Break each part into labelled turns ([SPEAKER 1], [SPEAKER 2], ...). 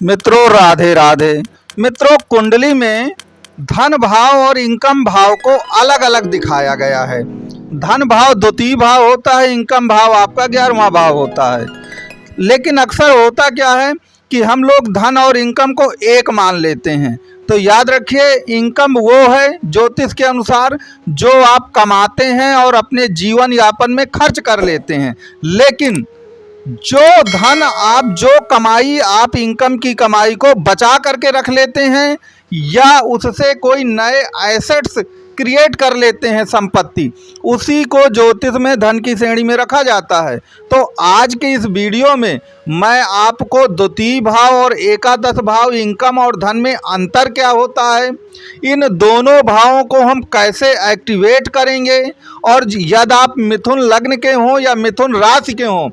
[SPEAKER 1] मित्रों राधे राधे। मित्रों, कुंडली में धन भाव और इनकम भाव को अलग अलग दिखाया गया है। धन भाव द्वितीय भाव होता है, इनकम भाव आपका 11वां भाव होता है। लेकिन अक्सर होता क्या है कि हम लोग धन और इनकम को एक मान लेते हैं। तो याद रखिए, इनकम वो है ज्योतिष के अनुसार जो आप कमाते हैं और अपने जीवन यापन में खर्च कर लेते हैं। लेकिन जो धन आप जो कमाई आप इनकम की कमाई को बचा करके रख लेते हैं या उससे कोई नए एसेट्स क्रिएट कर लेते हैं, संपत्ति, उसी को ज्योतिष में धन की श्रेणी में रखा जाता है। तो आज के इस वीडियो में मैं आपको द्वितीय भाव और एकादश भाव इनकम और धन में अंतर क्या होता है, इन दोनों भावों को हम कैसे एक्टिवेट करेंगे, और यदि आप मिथुन लग्न के हों या मिथुन राशि के हों,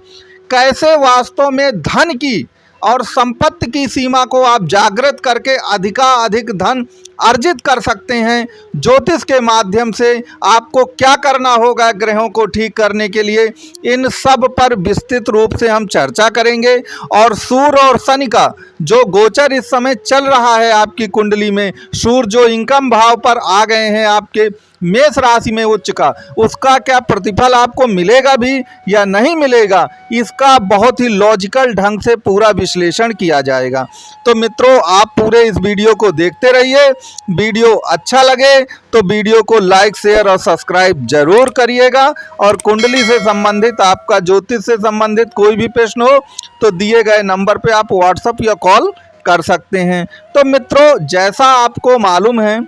[SPEAKER 1] कैसे वास्तव में धन की और संपत्ति की सीमा को आप जागृत करके अधिकाधिक धन अर्जित कर सकते हैं। ज्योतिष के माध्यम से आपको क्या करना होगा ग्रहों को ठीक करने के लिए, इन सब पर विस्तृत रूप से हम चर्चा करेंगे। और सूर्य और शनि का जो गोचर इस समय चल रहा है आपकी कुंडली में, सूर्य जो इनकम भाव पर आ गए हैं आपके मेष राशि में उच्च का, उसका क्या प्रतिफल आपको मिलेगा भी या नहीं मिलेगा, इसका बहुत ही लॉजिकल ढंग से पूरा विश्लेषण किया जाएगा। तो मित्रों, आप पूरे इस वीडियो को देखते रहिए। वीडियो अच्छा लगे तो वीडियो को लाइक, शेयर और सब्सक्राइब जरूर करिएगा। और कुंडली से संबंधित, आपका ज्योतिष से संबंधित कोई भी प्रश्न हो तो दिए गए नंबर पे आप व्हाट्सएप या कॉल कर सकते हैं। तो मित्रों, जैसा आपको मालूम है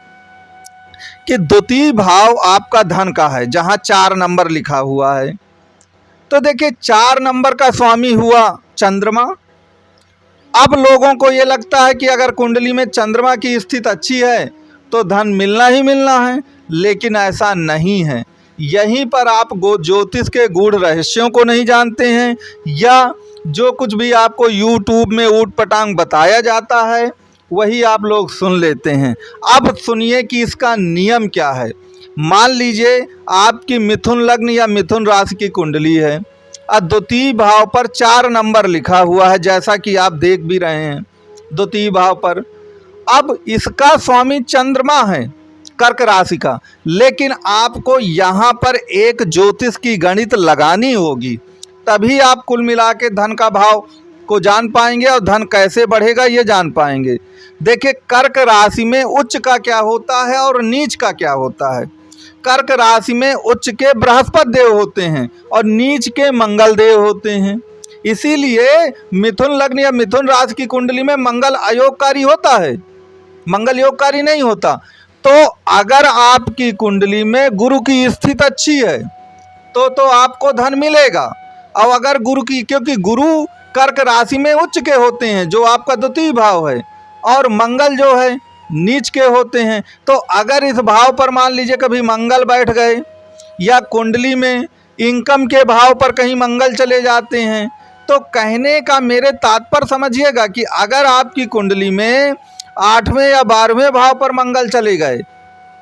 [SPEAKER 1] कि द्वितीय भाव आपका धन का है, जहां 4 नंबर लिखा हुआ है। तो देखिए, 4 नंबर का स्वामी हुआ चंद्रमा। अब लोगों को ये लगता है कि अगर कुंडली में चंद्रमा की स्थिति अच्छी है तो धन मिलना ही मिलना है, लेकिन ऐसा नहीं है। यहीं पर आप ज्योतिष के गूढ़ रहस्यों को नहीं जानते हैं, या जो कुछ भी आपको यूट्यूब में ऊट पटांग बताया जाता है वही आप लोग सुन लेते हैं। अब सुनिए कि इसका नियम क्या है। मान लीजिए आपकी मिथुन लग्न या मिथुन राशि की कुंडली है और द्वितीय भाव पर 4 नंबर लिखा हुआ है, जैसा कि आप देख भी रहे हैं द्वितीय भाव पर। अब इसका स्वामी चंद्रमा है, कर्क राशि का। लेकिन आपको यहाँ पर एक ज्योतिष की गणित लगानी होगी, तभी आप कुल मिला के धन का भाव को जान पाएंगे और धन कैसे बढ़ेगा ये जान पाएंगे। देखिए, कर्क राशि में उच्च का क्या होता है और नीच का क्या होता है। कर्क राशि में उच्च के बृहस्पति देव होते हैं और नीच के मंगल देव होते हैं। इसीलिए मिथुन लग्न या मिथुन राशि की कुंडली में मंगल अयोगकारी होता है, मंगल योगकारी नहीं होता। तो अगर आपकी कुंडली में गुरु की स्थिति अच्छी है तो आपको धन मिलेगा। और अगर गुरु की, क्योंकि गुरु कर्क राशि में उच्च के होते हैं जो आपका द्वितीय भाव है, और मंगल जो है नीच के होते हैं। तो अगर इस भाव पर मान लीजिए कभी मंगल बैठ गए या कुंडली में इनकम के भाव पर कहीं मंगल चले जाते हैं, तो कहने का मेरे तात्पर्य समझिएगा कि अगर आपकी कुंडली में 8वें या 12वें भाव पर मंगल चले गए,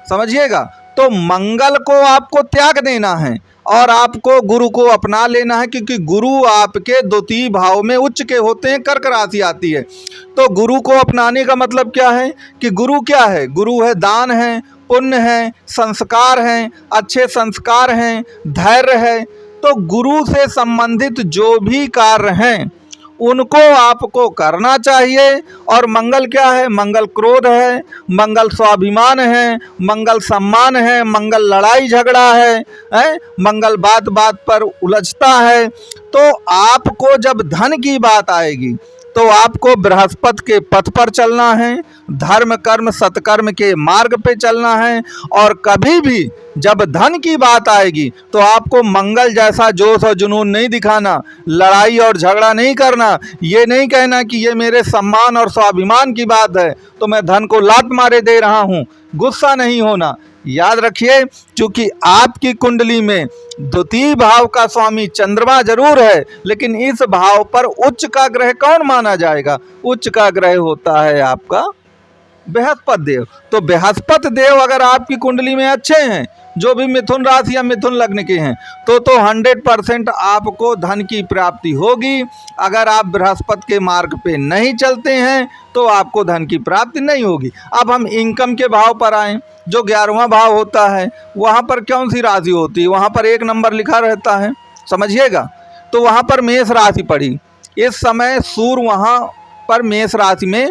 [SPEAKER 1] समझिएगा, तो मंगल को आपको त्याग देना है और आपको गुरु को अपना लेना है, क्योंकि गुरु आपके द्वितीय भाव में उच्च के होते हैं, कर्क राशि आती है। तो गुरु को अपनाने का मतलब क्या है कि गुरु क्या है? गुरु है दान है, पुण्य है, संस्कार हैं, अच्छे संस्कार हैं, धैर्य है। तो गुरु से संबंधित जो भी कार्य हैं उनको आपको करना चाहिए। और मंगल क्या है? मंगल क्रोध है, मंगल स्वाभिमान है, मंगल सम्मान है, मंगल लड़ाई झगड़ा है, मंगल बात बात पर उलझता है। तो आपको जब धन की बात आएगी तो आपको बृहस्पति के पथ पर चलना है, धर्म कर्म सत्कर्म के मार्ग पे चलना है। और कभी भी जब धन की बात आएगी तो आपको मंगल जैसा जोश और जुनून नहीं दिखाना, लड़ाई और झगड़ा नहीं करना, ये नहीं कहना कि ये मेरे सम्मान और स्वाभिमान की बात है तो मैं धन को लात मारे दे रहा हूँ। गुस्सा नहीं होना। याद रखिए, क्योंकि आपकी कुंडली में द्वितीय भाव का स्वामी चंद्रमा जरूर है, लेकिन इस भाव पर उच्च का ग्रह कौन माना जाएगा? उच्च का ग्रह होता है आपका बृहस्पति देव। तो बृहस्पति देव अगर आपकी कुंडली में अच्छे हैं, जो भी मिथुन राशि या मिथुन लग्न के हैं, तो 100% आपको धन की प्राप्ति होगी। अगर आप बृहस्पति के मार्ग पे नहीं चलते हैं तो आपको धन की प्राप्ति नहीं होगी। अब हम इनकम के भाव पर आएँ, जो 11वां भाव होता है, वहाँ पर कौन सी राशि होती है? वहाँ पर 1 नंबर लिखा रहता है, समझिएगा। तो वहाँ पर मेष राशि पड़ी। इस समय सूर्य वहाँ पर मेष राशि में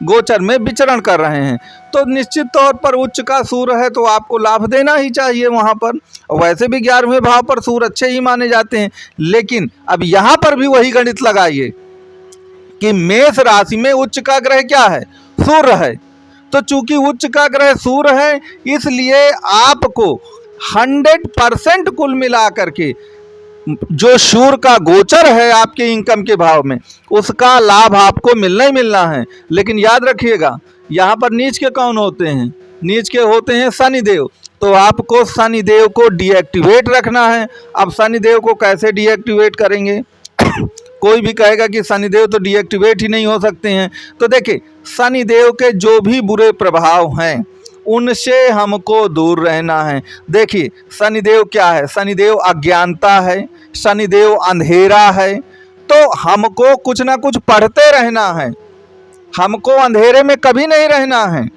[SPEAKER 1] गोचर में विचरण कर रहे हैं, तो निश्चित तौर पर उच्च का सूर्य है तो आपको लाभ देना ही चाहिए वहाँ पर। वैसे भी 11वें भाव पर सूर्य अच्छे ही माने जाते हैं, लेकिन अब यहाँ पर भी वही गणित लगाइए कि मेष राशि में उच्च का ग्रह क्या है? सूर्य है। तो चूंकि उच्च का ग्रह सूर्य है, इसलिए आपको 100% कुल मिलाकर के जो सूर्य का गोचर है आपके इनकम के भाव में, उसका लाभ आपको मिलना ही मिलना है। लेकिन याद रखिएगा, यहाँ पर नीच के कौन होते हैं? नीच के होते हैं शनिदेव। तो आपको शनिदेव को डीएक्टिवेट रखना है। अब शनिदेव को कैसे डीएक्टिवेट करेंगे? कोई भी कहेगा कि शनिदेव तो डीएक्टिवेट ही नहीं हो सकते हैं। तो देखिए, शनिदेव के जो भी बुरे प्रभाव हैं उनसे हमको दूर रहना है। देखिए, शनिदेव क्या है? शनिदेव अज्ञानता है, शनिदेव अंधेरा है। तो हमको कुछ ना कुछ पढ़ते रहना है, हमको अंधेरे में कभी नहीं रहना है।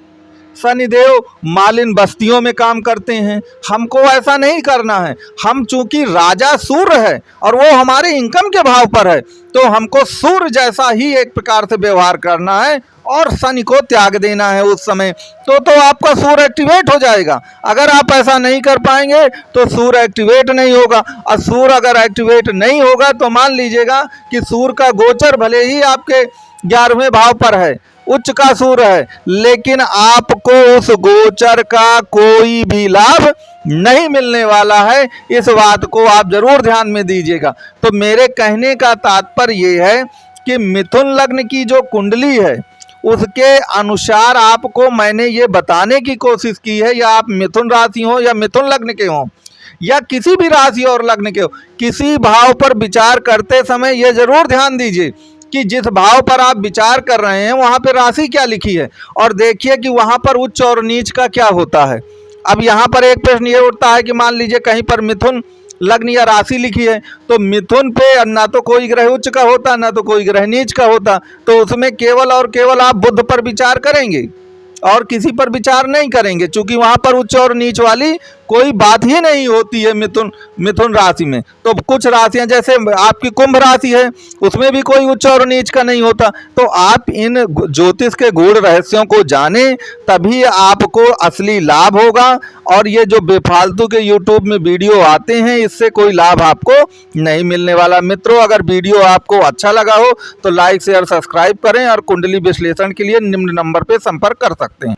[SPEAKER 1] शनिदेव मालिन बस्तियों में काम करते हैं, हमको ऐसा नहीं करना है। हम चूंकि राजा सूर्य है और वो हमारे इनकम के भाव पर है, तो हमको सूर्य जैसा ही एक प्रकार से व्यवहार करना है और शनि को त्याग देना है उस समय। तो आपका सूर्य एक्टिवेट हो जाएगा। अगर आप ऐसा नहीं कर पाएंगे तो सूर्य एक्टिवेट नहीं होगा, और सूर्य अगर एक्टिवेट नहीं होगा तो मान लीजिएगा कि सूर्य का गोचर भले ही आपके 11वें भाव पर है, उच्च का सूर्य है, लेकिन आपको उस गोचर का कोई भी लाभ नहीं मिलने वाला है। इस बात को आप जरूर ध्यान में दीजिएगा। तो मेरे कहने का तात्पर्य ये है कि मिथुन लग्न की जो कुंडली है उसके अनुसार आपको मैंने ये बताने की कोशिश की है, या आप मिथुन राशि हो या मिथुन लग्न के हो या किसी भी राशि और लग्न के हो, किसी भाव पर विचार करते समय ये जरूर ध्यान दीजिए कि जिस भाव पर आप विचार कर रहे हैं वहाँ पे राशि क्या लिखी है, और देखिए कि वहाँ पर उच्च और नीच का क्या होता है। अब यहाँ पर एक प्रश्न ये उठता है कि मान लीजिए कहीं पर मिथुन लग्न या राशि लिखी है, तो मिथुन पे ना तो कोई ग्रह उच्च का होता, ना तो कोई ग्रह नीच का होता, तो उसमें केवल और केवल आप बुध पर विचार करेंगे और किसी पर विचार नहीं करेंगे, क्योंकि वहाँ पर उच्च और नीच वाली कोई बात ही नहीं होती है मिथुन राशि में। तो कुछ राशियाँ जैसे आपकी कुंभ राशि है, उसमें भी कोई उच्च और नीच का नहीं होता। तो आप इन ज्योतिष के गूढ़ रहस्यों को जानें, तभी आपको असली लाभ होगा। और ये जो बेफालतू के यूट्यूब में वीडियो आते हैं, इससे कोई लाभ आपको नहीं मिलने वाला। मित्रों, अगर वीडियो आपको अच्छा लगा हो तो लाइक शेयर सब्सक्राइब करें, और कुंडली विश्लेषण के लिए निम्न नंबर पर संपर्क कर सकते हैं।